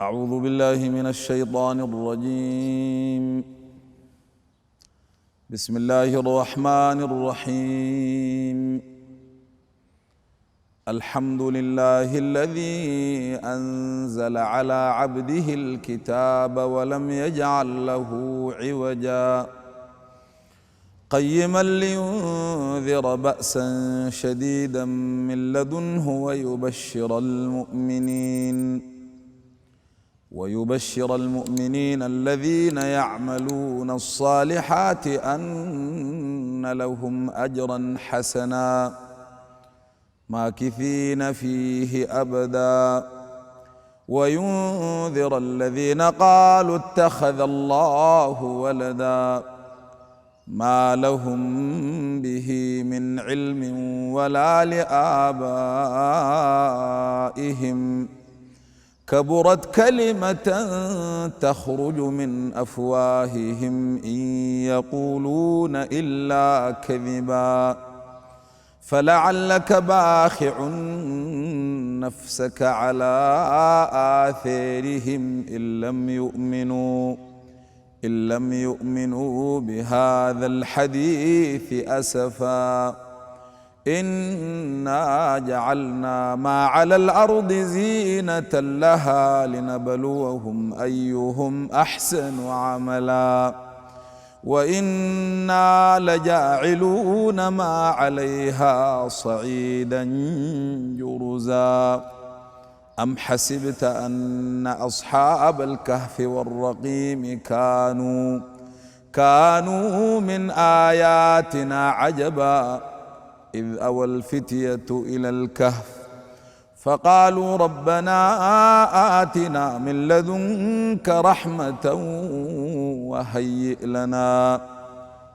أعوذ بالله من الشيطان الرجيم. بسم الله الرحمن الرحيم. الحمد لله الذي أنزل على عبده الكتاب ولم يجعل له عوجا قيما لينذر بأسا شديدا من لدنه ويبشر المؤمنين الذين يعملون الصالحات أن لهم أجرا حسنا ماكثين فيه أبدا وينذر الذين قالوا اتخذ الله ولدا ما لهم به من علم ولا لآبائهم كبرت كلمة تخرج من أفواههم إن يقولون إلا كذبا فلعلك باخع نفسك على آثارهم إن لم يؤمنوا بهذا الحديث أسفا إنا جعلنا ما على الأرض زينة لها لنبلوهم أيهم أحسن عملا وإنا لجاعلون ما عليها صعيدا جرزا أم حسبت أن أصحاب الكهف والرقيم كانوا من آياتنا عجبا إذ أوى الفتية إلى الكهف فقالوا ربنا آتنا من لدنك رحمة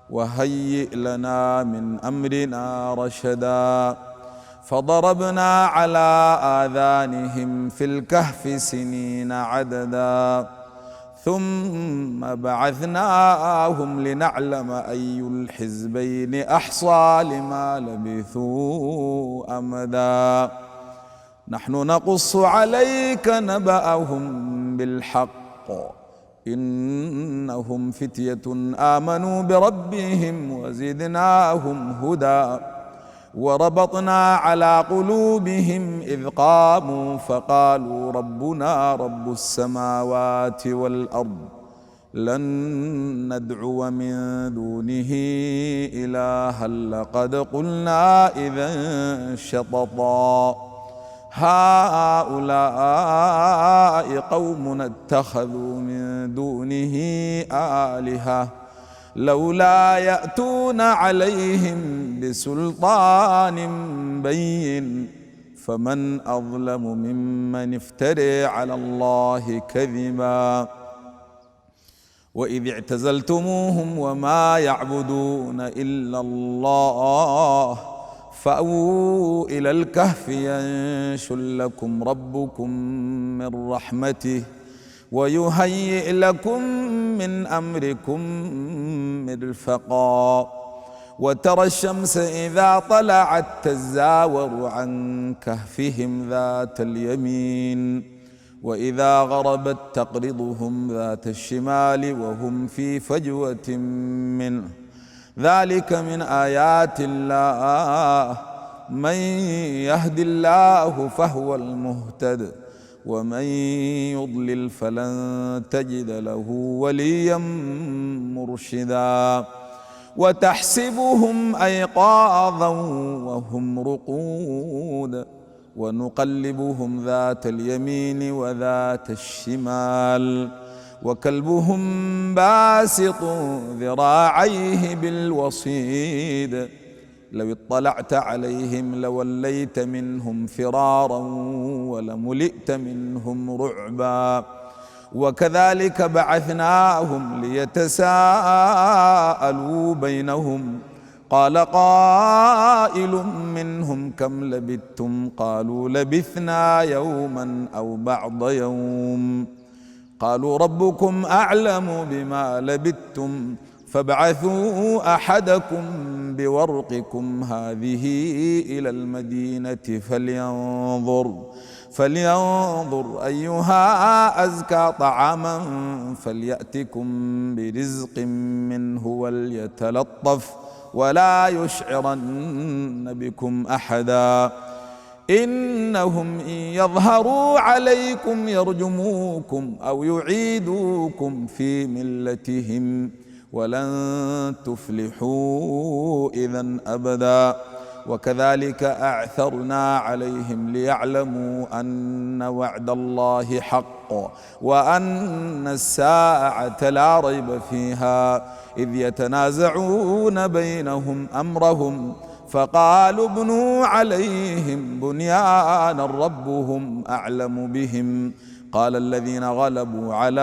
وهيئ لنا من أمرنا رشدا فضربنا على آذانهم في الكهف سنين عددا ثم بعثناهم لنعلم أي الحزبين أحصى لما لبثوا أمدا نحن نقص عليك نبأهم بالحق إنهم فتية آمنوا بربهم وزدناهم هدى وربطنا على قلوبهم إذ قاموا فقالوا ربنا رب السماوات والأرض لن ندعو من دونه إلها لقد قلنا إذا شططا هؤلاء قومنا اتخذوا من دونه آلهة لولا يأتون عليهم بسلطان بين فمن أظلم ممن افترى على الله كذبا وإذ اعتزلتموهم وما يعبدون إلا الله فأووا إلى الكهف ينشر لكم ربكم من رحمته ويهيئ لكم من أمركم مرفقا وترى الشمس إذا طلعت تزاور عن كهفهم ذات اليمين وإذا غربت تقرضهم ذات الشمال وهم في فجوة منه ذلك من آيات الله من يهد الله فهو المهتد ومن يضلل فلن تجد له وليا مرشدا وتحسبهم أيقاظا وهم رقود ونقلبهم ذات اليمين وذات الشمال وكلبهم باسط ذراعيه بالوصيد لو اطلعت عليهم لوليت منهم فرارا ولملئت منهم رعبا وكذلك بعثناهم ليتساءلوا بينهم قال قائل منهم كم لبثتم قالوا لبثنا يوما أو بعض يوم قالوا ربكم أعلم بما لبثتم فابعثوا أحدكم بورقكم هذه إلى المدينة فلينظر أيها أزكى طعاما فليأتكم برزق منه وليتلطف ولا يشعرن بكم أحدا إنهم إن يظهروا عليكم يرجموكم أو يعيدوكم في ملتهم ولن تفلحوا إذن أبدا وكذلك أعثرنا عليهم ليعلموا أن وعد الله حق وأن الساعة لا ريب فيها إذ يتنازعون بينهم أمرهم فقالوا ابنوا عليهم بنيانا ربهم أعلم بهم قال الذين غلبوا على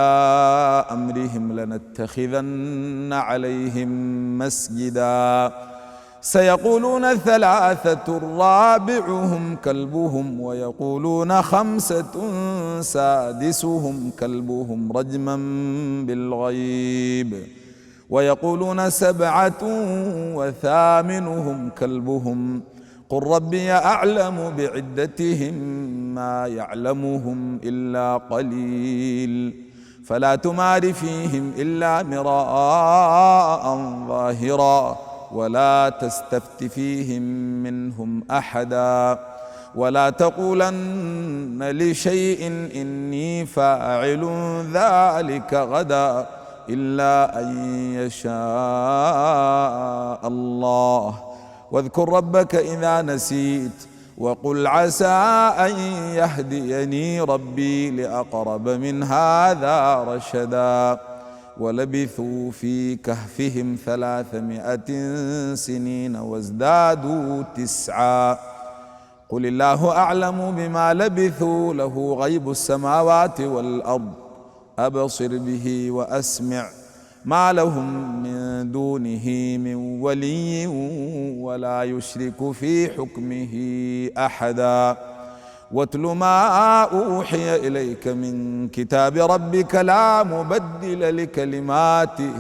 أمرهم لنتخذن عليهم مسجدا سيقولون ثلاثة رابعهم كلبهم ويقولون خمسة سادسهم كلبهم رجما بالغيب ويقولون سبعة وثامنهم كلبهم قل ربي أعلم بعدتهم ما يعلمهم إلا قليل فلا تمار فيهم إلا مراء ظاهرا ولا تستفت فيهم منهم أحدا ولا تقولن لشيء إني فاعل ذلك غدا إلا أن يشاء الله واذكر ربك إذا نسيت وقل عسى أن يهديني ربي لأقرب من هذا رشدا ولبثوا في كهفهم 300 سنين وازدادوا 9 قل الله أعلم بما لبثوا له غيب السماوات والأرض أبصر به وأسمع ما لهم من دونه من ولي ولا يشرك في حكمه أحدا واتل ما أوحي إليك من كتاب ربك لا مبدل لكلماته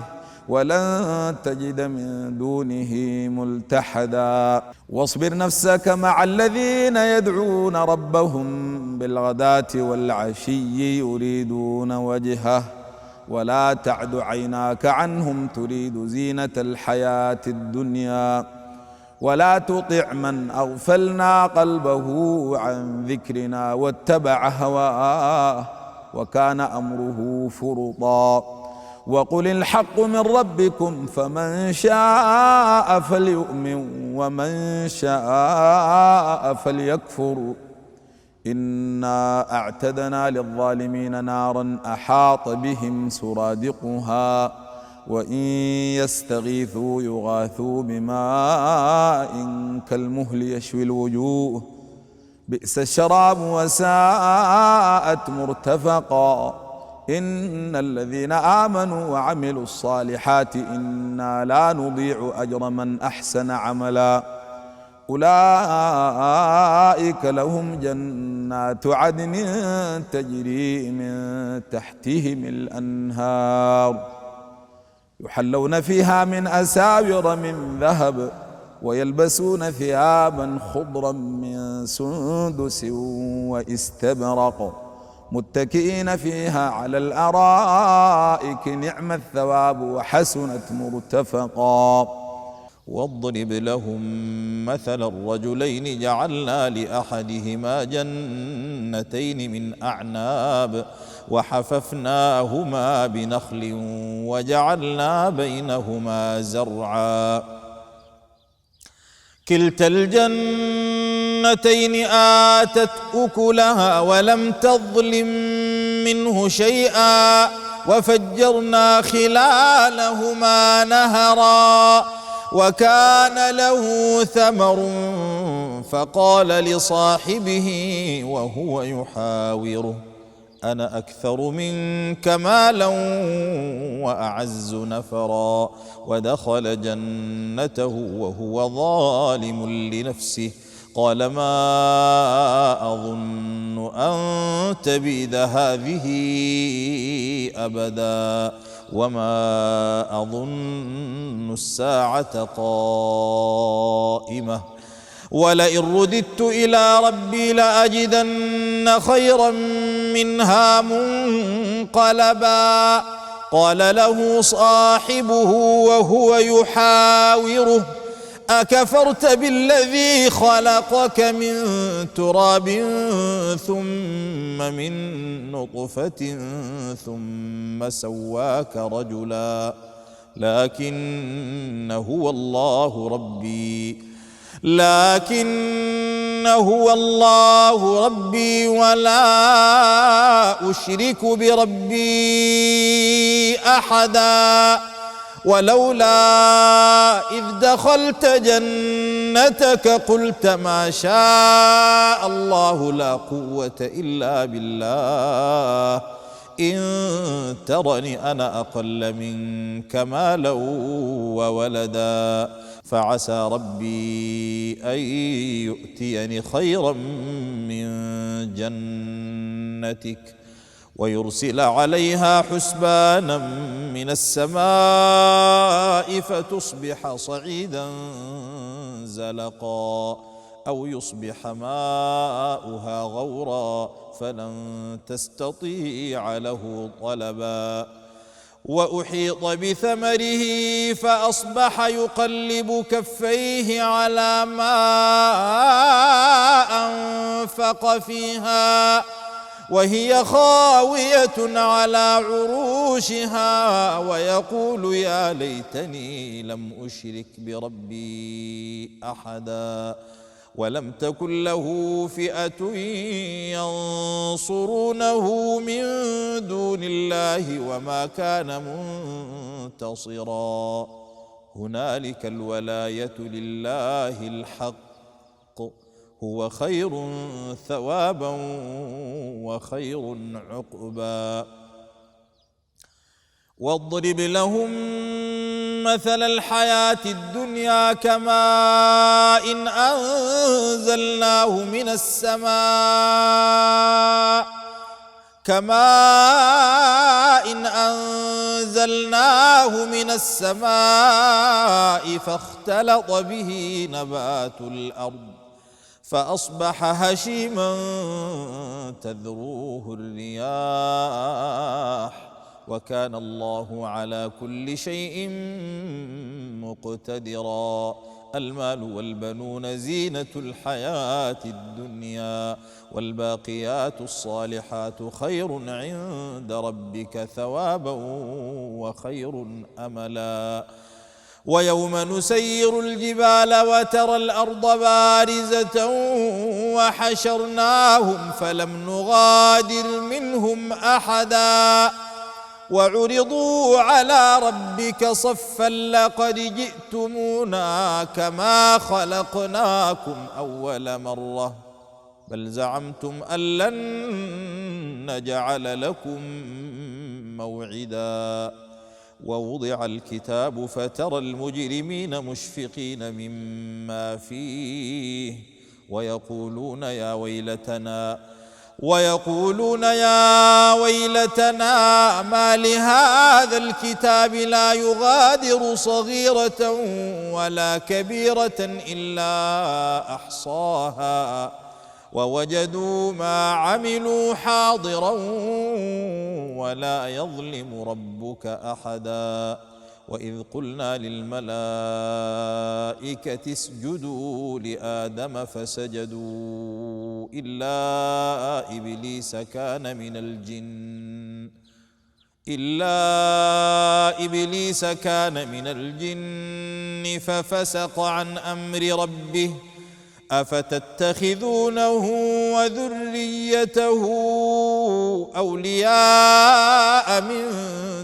ولن تجد من دونه ملتحدا واصبر نفسك مع الذين يدعون ربهم بالغداة والعشي يريدون وجهه ولا تعد عيناك عنهم تريد زينة الحياة الدنيا ولا تطع من أغفلنا قلبه عن ذكرنا واتبع هواه وكان أمره فرطا وقل الحق من ربكم فمن شاء فليؤمن ومن شاء فليكفر إنا أعتدنا للظالمين نارا أحاط بهم سرادقها وإن يستغيثوا يغاثوا بماء كالمهل يشوي الوجوه بئس الشراب وساءت مرتفقا إن الذين آمنوا وعملوا الصالحات إنا لا نضيع أجر من أحسن عملا أولئك لهم جنات عدن تجري من تحتهم الأنهار يحلون فيها من أساور من ذهب ويلبسون ثيابا خضرا من سندس واستبرق متكئين فيها على الأرائك نعم الثواب وحسنت مرتفقا واضرب لهم مثل الرجلين جعلنا لأحدهما جنتين من أعناب وحففناهما بنخل وجعلنا بينهما زرعا كلتا الجنتين آتت أكلها ولم تظلم منه شيئا وفجرنا خلالهما نهرا وكان له ثمر فقال لصاحبه وهو يحاوره أنا أكثر منك مالا وأعز نفرا ودخل جنته وهو ظالم لنفسه قال ما أظن أن تبيد هذه أبدا وما أظن الساعة قائمة ولئن رددت إلى ربي لأجدن خيرا منها منقلبا قال له صاحبه وهو يحاوره أكفرت بالذي خلقك من تراب ثم من نطفة ثم سواك رجلا لكن هو الله ربي ولا أشرك بربي أحدا ولولا إذ دخلت جنتك قلت ما شاء الله لا قوة إلا بالله إن ترني أنا أقل منك مالا وولدا فعسى ربي أن يؤتيني خيرا من جنتك ويرسل عليها حسبانا من السماء فتصبح صعيدا زلقا أو يصبح ماؤها غورا فلن تستطيع له طلبا وأحيط بثمره فأصبح يقلب كفيه على ما أنفق فيها وهي خاوية على عروشها ويقول يا ليتني لم أشرك بربي أحدا ولم تكن له فئة ينصرونه من دون الله وما كان منتصرا هنالك الولاية لله الحق هو خير ثوابا وخير عقبا واضرب لهم مثل الحياة الدنيا كماء إن أنزلناه من السماء فاختلط به نبات الأرض فأصبح هشيما تذروه الرياح وكان الله على كل شيء مقتدرا المال والبنون زينة الحياة الدنيا والباقيات الصالحات خير عند ربك ثوابا وخير أملا ويوم نسير الجبال وترى الأرض بارزة وحشرناهم فلم نغادر منهم أحدا وعرضوا على ربك صفا لقد جئتمونا كما خلقناكم أول مرة بل زعمتم أن لن نجعل لكم موعدا ووضع الكتاب فترى المجرمين مشفقين مما فيه ويقولون يا ويلتنا ما لهذا الكتاب لا يغادر صغيرة ولا كبيرة إلا أحصاها ووجدوا ما عملوا حاضرا ولا يظلم ربك أحدا وإذ قلنا للملائكة اسجدوا لآدم فسجدوا إلا إبليس كان من الجن ففسق عن أمر ربه أفتتخذونه وذريته أولياء من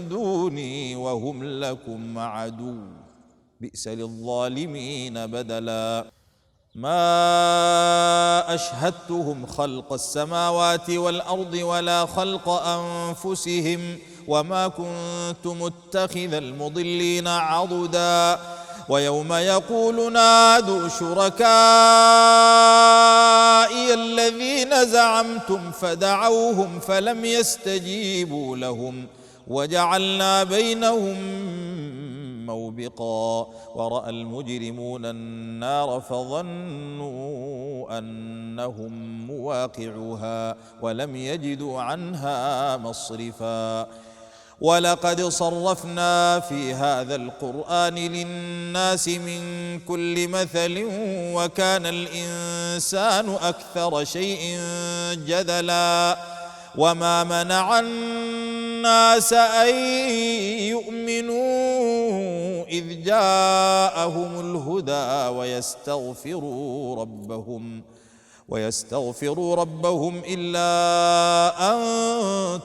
دوني وهم لكم عدو بئس للظالمين بدلا ما أشهدتهم خلق السماوات والأرض ولا خلق أنفسهم وما كنت متخذ المضلين عضدا ويوم يقول نادوا شركائي الذين زعمتم فدعوهم فلم يستجيبوا لهم وجعلنا بينهم موبقا ورأى المجرمون النار فظنوا أنهم مواقعوها ولم يجدوا عنها مصرفا ولقد صرفنا في هذا القرآن للناس من كل مثل وكان الإنسان أكثر شيء جدلا وما منع الناس أن يؤمنوا إذ جاءهم الهدى ويستغفروا ربهم إلا أن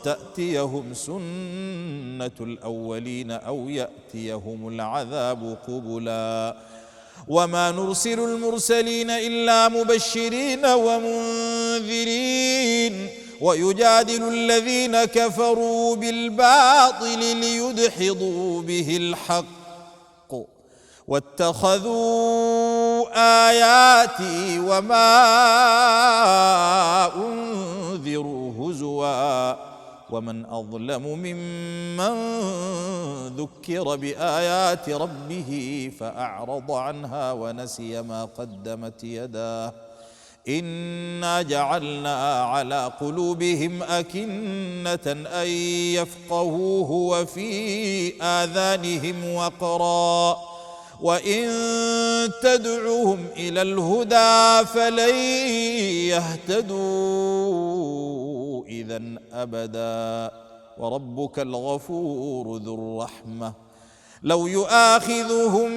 تأتيهم سنة الأولين أو يأتيهم العذاب قبلا وما نرسل المرسلين إلا مبشرين ومنذرين ويجادل الذين كفروا بالباطل ليدحضوا به الحق واتخذوا آياتي وما أنذروا هزوا ومن أظلم ممن ذكر بآيات ربه فأعرض عنها ونسي ما قدمت يداه إنا جعلنا على قلوبهم أكنة أن يفقهوه وفي آذانهم وقرا وإن تدعوهم إلى الهدى فلن يهتدوا إذا أبدا وربك الغفور ذو الرحمة لو يؤاخذهم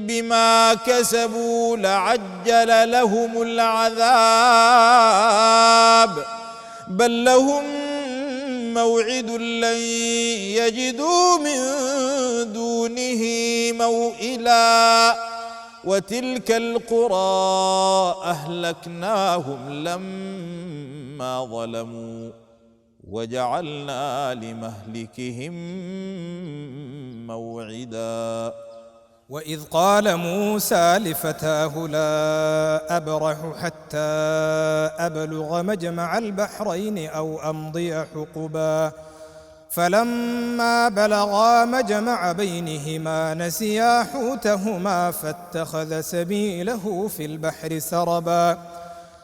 بما كسبوا لعجل لهم العذاب بل لهم موعد لن يجدوا من دونه موئلا وتلك القرى أهلكناهم لما ظلموا وجعلنا لمهلكهم موعدا وإذ قال موسى لفتاه لا أبرح حتى أبلغ مجمع البحرين أو أمضي حقبا فلما بلغا مجمع بينهما نسيا حوتهما فاتخذ سبيله في البحر سربا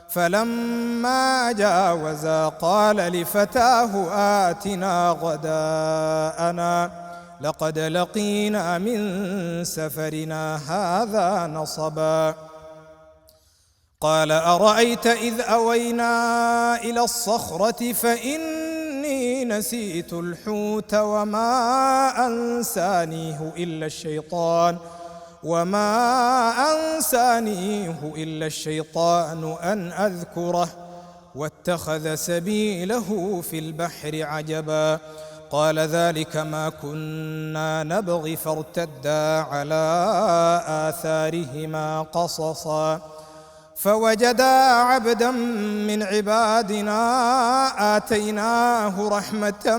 فلما جاوزا قال لفتاه آتنا غداءنا لقد لقينا من سفرنا هذا نصبا قال أرأيت إذ أوينا إلى الصخرة فإني نسيت الحوت وما أنسانيه إلا الشيطان أن أذكره واتخذ سبيله في البحر عجبا قال ذلك ما كنا نبغي فارتدا على آثارهما قصصا فوجدا عبدا من عبادنا آتيناه رحمة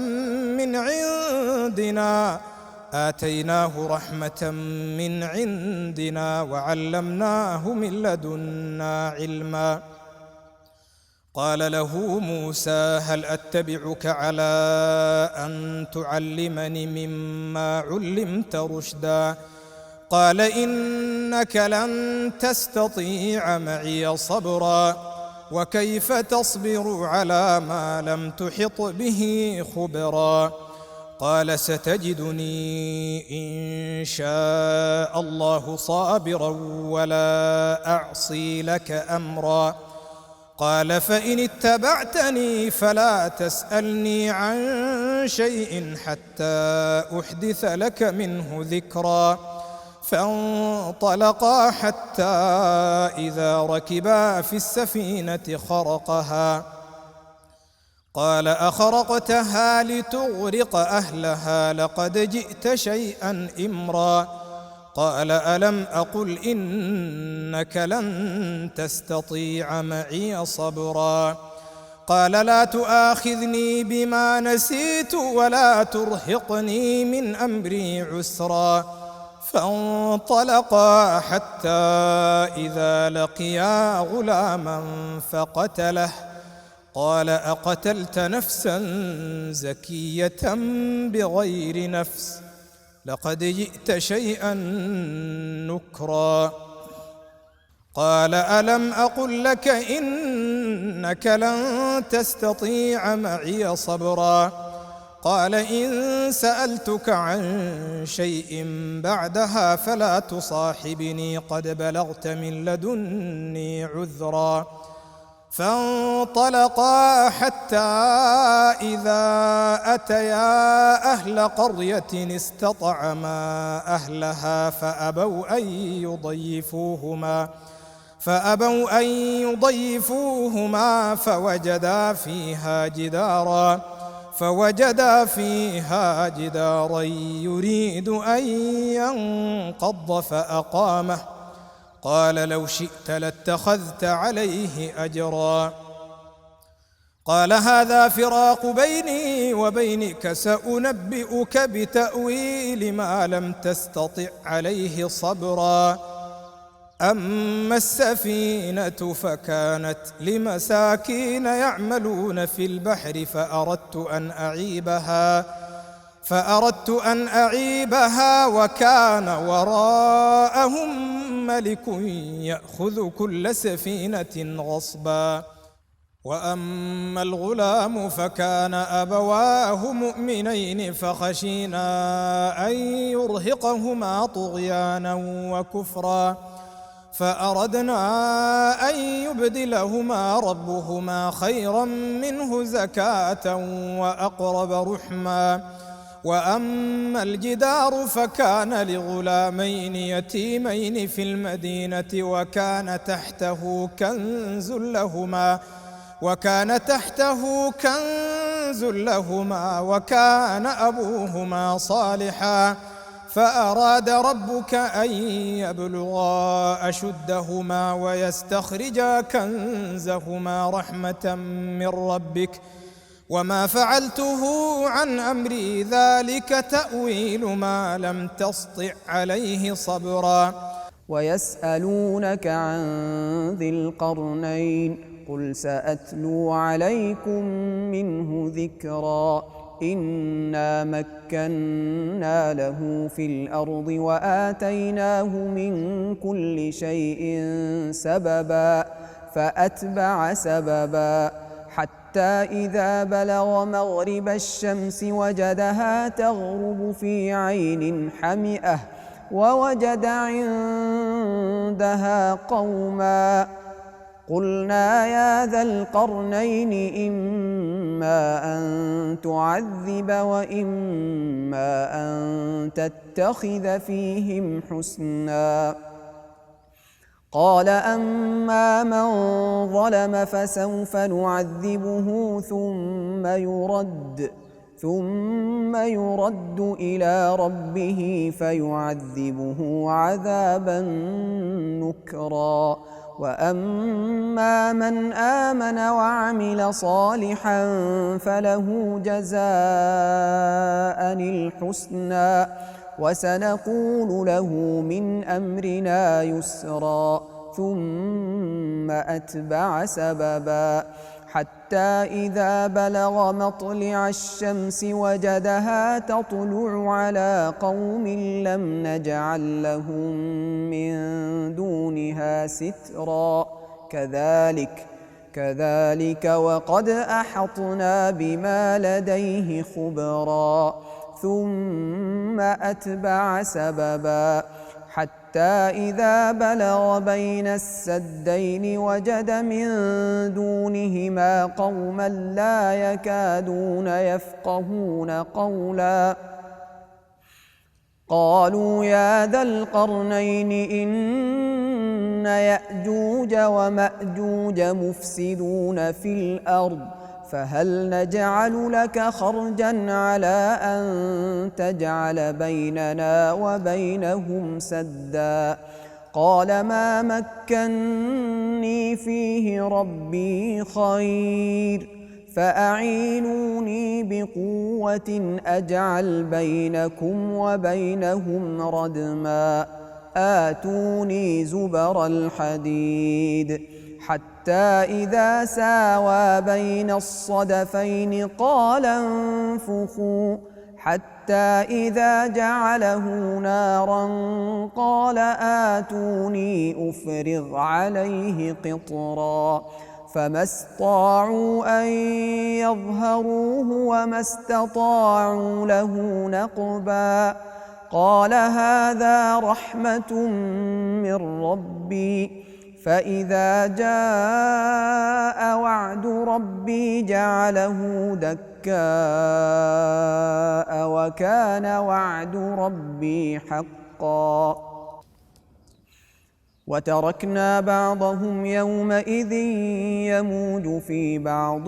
من عندنا وعلمناه من لدنا علما قال له موسى هل أتبعك على أن تعلمني مما علمت رشدا قال إنك لن تستطيع معي صبرا وكيف تصبر على ما لم تحط به خبرا قال ستجدني إن شاء الله صابرا ولا أعصي لك أمرا قال فإن اتبعتني فلا تسألني عن شيء حتى أحدث لك منه ذكرا فانطلقا حتى إذا ركبا في السفينة خرقها قال أخرقتها لتغرق أهلها لقد جئت شيئا إمرا قال ألم أقل إنك لن تستطيع معي صبرا قال لا تؤاخذني بما نسيت ولا ترهقني من أمري عسرا فانطلقا حتى إذا لقيا غلاما فقتله قال أقتلت نفسا زكية بغير نفس لقد جئت شيئا نكرا قال ألم أقل لك إنك لن تستطيع معي صبرا قال إن سألتك عن شيء بعدها فلا تصاحبني قد بلغت من لدني عذرا فانطلقا حتى إذا أتيا أهل قرية استطعما أهلها فأبوا أن يضيفوهما فوجدا فيها جدارا يريد أن ينقض فأقامه قال لو شئت لاتخذت عليه أجرا قال هذا فراق بيني وبينك سأنبئك بتأويل ما لم تستطع عليه صبرا أما السفينة فكانت لمساكين يعملون في البحر فأردت أن أعيبها وكان وراءهم ملك يأخذ كل سفينة غصبا وأما الغلام فكان أبواه مؤمنين فخشينا أن يرهقهما طغيانا وكفرا فأردنا أن يبدلهما ربهما خيرا منه زكاة وأقرب رحما وأما الجدار فكان لغلامين يتيمين في المدينة وكان تحته كنز لهما وكان أبوهما صالحا فأراد ربك أن يبلغا أشدهما ويستخرجا كنزهما رحمة من ربك وما فعلته عن أمري ذلك تأويل ما لم تسطع عليه صبرا ويسألونك عن ذي القرنين قل سأتلو عليكم منه ذكرا إنا مكنا له في الأرض وآتيناه من كل شيء سببا فأتبع سببا حتى إذا بلغ مغرب الشمس وجدها تغرب في عين حمئة ووجد عندها قوما قلنا يا ذا القرنين إما أن تعذب وإما أن تتخذ فيهم حسنا قال أما من ظلم فسوف نعذبه ثم يرد إلى ربه فيعذبه عذابا نكرا وأما من آمن وعمل صالحا فله جزاء الحسنى وسنقول له من أمرنا يسرا ثم أتبع سببا حتى إذا بلغ مطلع الشمس وجدها تطلع على قوم لم نجعل لهم من دونها سترا كذلك وقد أحطنا بما لديه خبرا ثم أتبع سببا حتى إذا بلغ بين السدين وجد من دونهما قوما لا يكادون يفقهون قولا قالوا يا ذا القرنين إن يأجوج ومأجوج مفسدون في الأرض فهل نجعل لك خرجا على أن تجعل بيننا وبينهم سدا قال ما مكني فيه ربي خير فأعينوني بقوة أجعل بينكم وبينهم ردما آتوني زبر الحديد حتى إذا ساوى بين الصدفين قال انفخوا حتى إذا جعله نارا قال آتوني أفرغ عليه قطرا فما استطاعوا أن يظهروه وما استطاعوا له نقبا قال هذا رحمة من ربي فإذا جاء وعد ربي جعله دكاء وكان وعد ربي حقا وتركنا بعضهم يومئذ يموج في بعض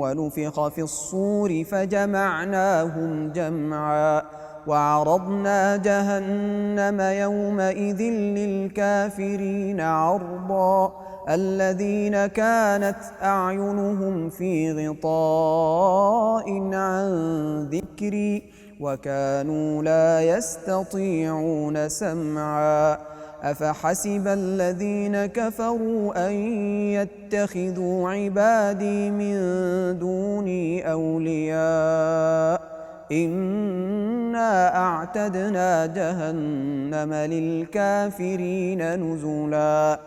ونفخ في الصور فجمعناهم جمعا وعرضنا جهنم يومئذ للكافرين عرضا الذين كانت أعينهم في غطاء عن ذكري وكانوا لا يستطيعون سمعا أفحسب الذين كفروا أن يتخذوا عبادي من دوني أولياء إنا أعتدنا جهنم للكافرين نزلا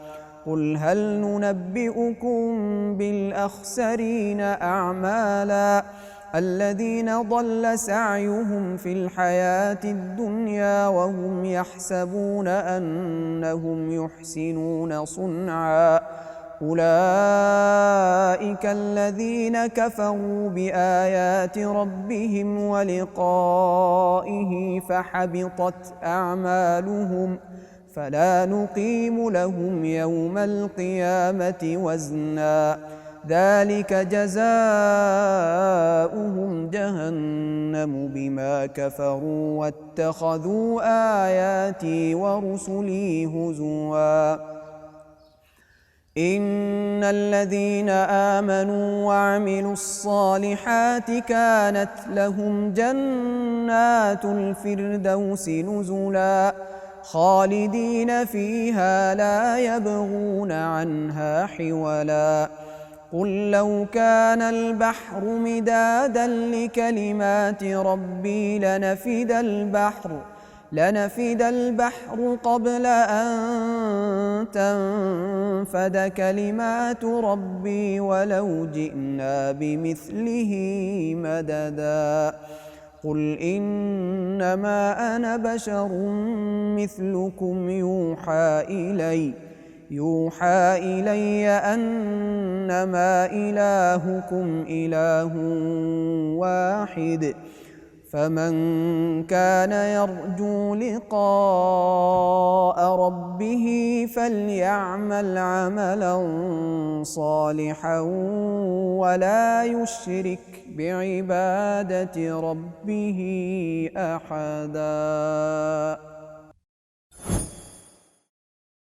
قل هل ننبئكم بالأخسرين أعمالا الذين ضل سعيهم في الحياة الدنيا وهم يحسبون أنهم يحسنون صنعا أولئك الذين كفروا بآيات ربهم ولقائه فحبطت أعمالهم فلا نقيم لهم يوم القيامة وزنا ذلك جزاؤهم جهنم بما كفروا واتخذوا آياتي ورسلي هزوا إن الذين آمنوا وعملوا الصالحات كانت لهم جنات الفردوس نزلا خالدين فيها لا يبغون عنها حولا قل لو كان البحر مدادا لكلمات ربي لنفد البحر قبل أن تنفد كلمات ربي ولو جئنا بمثله مددا قل إنما أنا بشر مثلكم يوحى إلي أنما إلهكم إله واحد فمن كان يرجو لقاء ربه فليعمل عملا صالحا ولا يشرك بعبادة ربه أحدا